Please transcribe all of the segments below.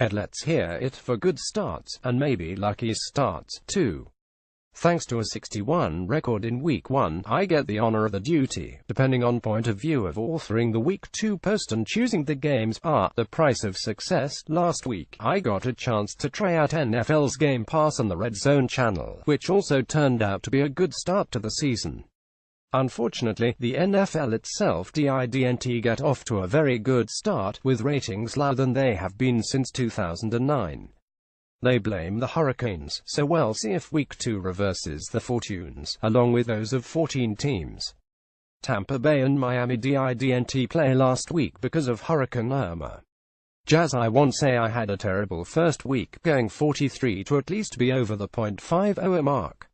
And let's hear it for good starts, and maybe lucky starts, too. Thanks to a 61 record in Week 1, I get the honor of the duty, depending on point of view, of authoring the Week 2 post and choosing the games. The price of success. Last week, I got a chance to try out NFL's Game Pass on the Red Zone channel, which also turned out to be a good start to the season. Unfortunately, the NFL itself didn't get off to a very good start, with ratings lower than they have been since 2009. They blame the Hurricanes, so we'll see if Week 2 reverses the fortunes, along with those of 14 teams. Tampa Bay and Miami didn't play last week because of Hurricane Irma. Jazz, I won't say I had a terrible first week, going 43 to at least be over the .50 mark.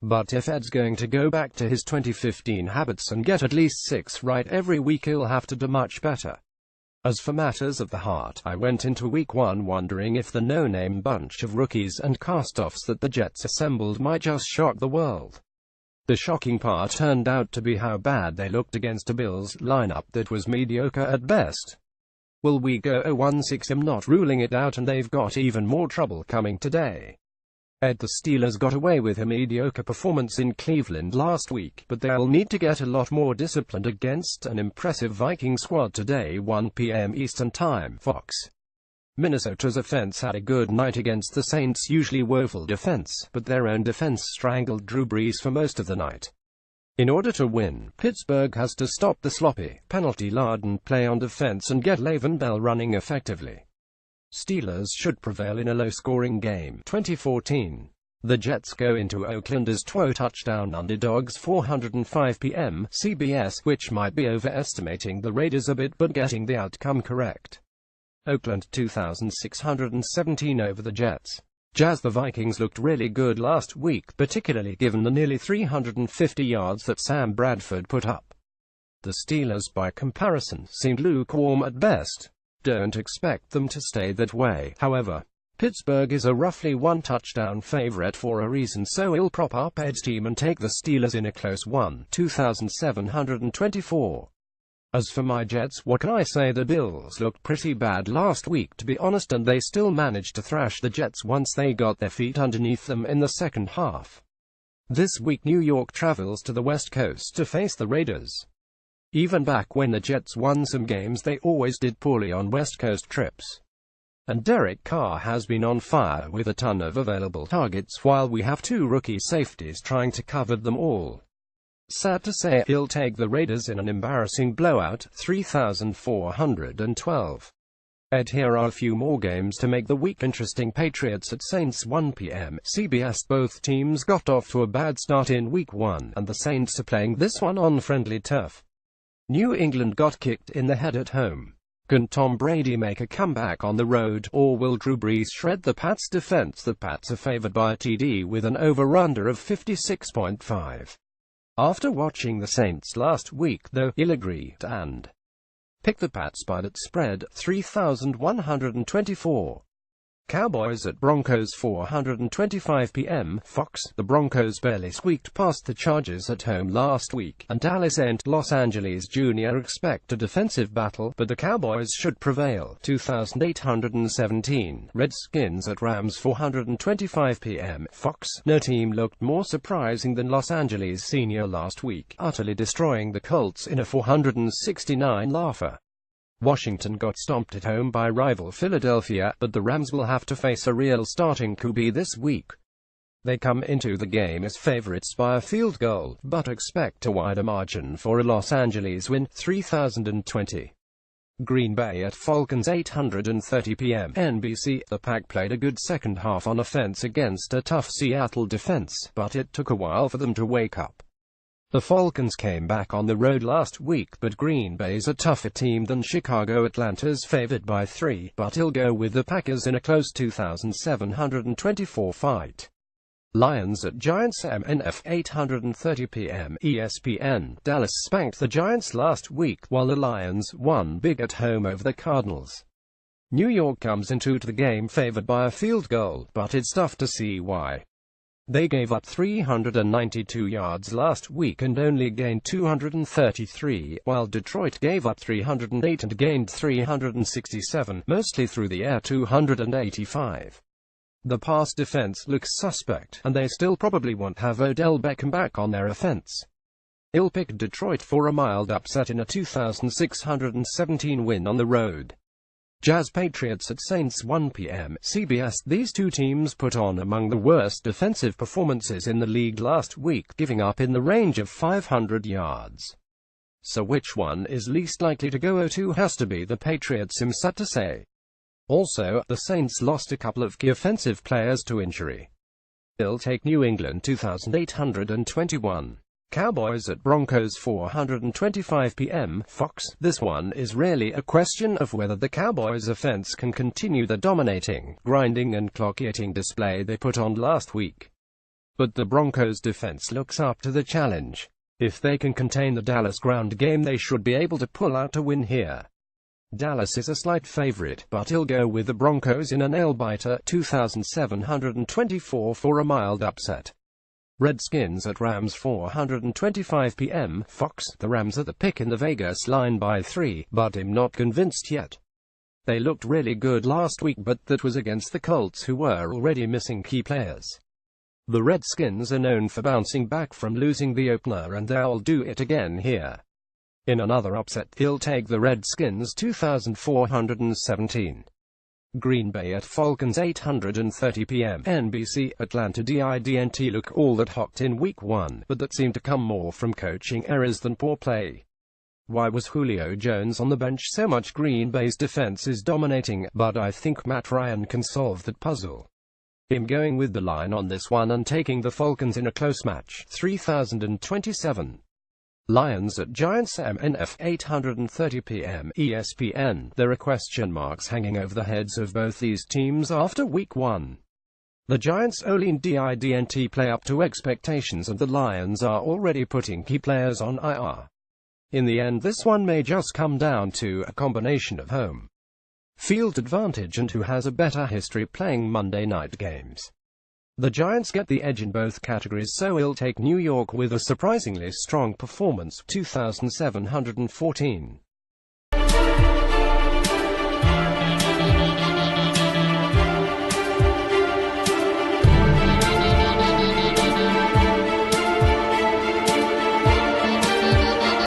But if Ed's going to go back to his 2015 habits and get at least 6 right every week, he'll have to do much better. As for matters of the heart, I went into Week 1 wondering if the no-name bunch of rookies and cast-offs that the Jets assembled might just shock the world. The shocking part turned out to be how bad they looked against a Bills lineup that was mediocre at best. Will we go 0-6? I'm not ruling it out, and they've got even more trouble coming today. The Steelers got away with a mediocre performance in Cleveland last week, but they'll need to get a lot more disciplined against an impressive Viking squad today, 1 p.m. Eastern Time, Fox. Minnesota's offense had a good night against the Saints' usually woeful defense, but their own defense strangled Drew Brees for most of the night. In order to win, Pittsburgh has to stop the sloppy, penalty-laden play on defense and get Le'Veon Bell running effectively. Steelers should prevail in a low-scoring game. 2014. The Jets go into Oakland as 2-touchdown underdogs, 4:05 p.m. CBS, which might be overestimating the Raiders a bit but getting the outcome correct. Oakland 2,617 over the Jets. Jazz, the Vikings looked really good last week, particularly given the nearly 350 yards that Sam Bradford put up. The Steelers, by comparison, seemed lukewarm at best. Don't expect them to stay that way, however. Pittsburgh is a roughly 1-touchdown favorite for a reason, so he'll prop up Ed's team and take the Steelers in a close one, 2,724. As for my Jets, what can I say? The Bills looked pretty bad last week, to be honest, and they still managed to thrash the Jets once they got their feet underneath them in the second half. This week New York travels to the West Coast to face the Raiders. Even back when the Jets won some games, they always did poorly on West Coast trips. And Derek Carr has been on fire with a ton of available targets, while we have 2 rookie safeties trying to cover them all. Sad to say, he'll take the Raiders in an embarrassing blowout, 3,412. Here are a few more games to make the week interesting. Patriots at Saints, 1 p.m. CBS. Both teams got off to a bad start in Week 1, and the Saints are playing this one on friendly turf. New England got kicked in the head at home. Can Tom Brady make a comeback on the road, or will Drew Brees shred the Pats' defense? The Pats are favored by a TD with an over-under of 56.5. After watching the Saints last week, though, he'll agree and pick the Pats by that spread, 3,124. Cowboys at Broncos, 4:25 p.m. Fox. The Broncos barely squeaked past the Chargers at home last week, and Dallas and Los Angeles Jr. expect a defensive battle, but the Cowboys should prevail, 2,817. Redskins at Rams, 4:25 p.m. Fox. No team looked more surprising than Los Angeles Sr. last week, utterly destroying the Colts in a 469 laugher. Washington got stomped at home by rival Philadelphia, but the Rams will have to face a real starting QB this week. They come into the game as favorites by a field goal, but expect a wider margin for a Los Angeles win, 3,020. Green Bay at Falcons, 8:30 p.m. NBC. The Pack played a good second half on offense against a tough Seattle defense, but it took a while for them to wake up. The Falcons came back on the road last week, but Green Bay's a tougher team than Chicago. Atlanta's favored by 3, but he'll go with the Packers in a close 2,724 fight. Lions at Giants, MNF, 8:30 p.m. ESPN. Dallas spanked the Giants last week, while the Lions won big at home over the Cardinals. New York comes into the game favored by a field goal, but it's tough to see why. They gave up 392 yards last week and only gained 233, while Detroit gave up 308 and gained 367, mostly through the air 285. The pass defense looks suspect, and they still probably won't have Odell Beckham back on their offense. I'll pick Detroit for a mild upset in a 2,617 win on the road. Jazz Patriots at Saints 1 p.m. CBS. These two teams put on among the worst defensive performances in the league last week, giving up in the range of 500 yards. So which one is least likely to go 0-2? Has to be the Patriots, I'm sad to say. Also, the Saints lost a couple of key offensive players to injury. I'll take New England 2,821. Cowboys at Broncos 4:25 p.m. Fox. This one is really a question of whether the Cowboys offense can continue the dominating, grinding and clock-eating display they put on last week. But the Broncos defense looks up to the challenge. If they can contain the Dallas ground game, they should be able to pull out a win here. Dallas is a slight favorite, but I'll go with the Broncos in a nail-biter, 2,724 for a mild upset. Redskins at Rams 4:25 p.m. Fox. The Rams are the pick in the Vegas line by 3, but I'm not convinced yet. They looked really good last week, but that was against the Colts, who were already missing key players. The Redskins are known for bouncing back from losing the opener, and they'll do it again here. In another upset, I'll take the Redskins 2,417. Green Bay at Falcons 8:30 p.m. NBC. Atlanta didn't look all that hot in Week 1, but that seemed to come more from coaching errors than poor play. Why was Julio Jones on the bench so much? Green Bay's defense is dominating, but I think Matt Ryan can solve that puzzle. I'm going with the line on this one and taking the Falcons in a close match, 3,027. Lions at Giants MNF 8:30 p.m. ESPN. There are question marks hanging over the heads of both these teams after Week 1. The Giants only didn't play up to expectations, and the Lions are already putting key players on IR. In the end, this one may just come down to a combination of home field advantage and who has a better history playing Monday night games. The Giants get the edge in both categories, so I'll take New York with a surprisingly strong performance, 2,714.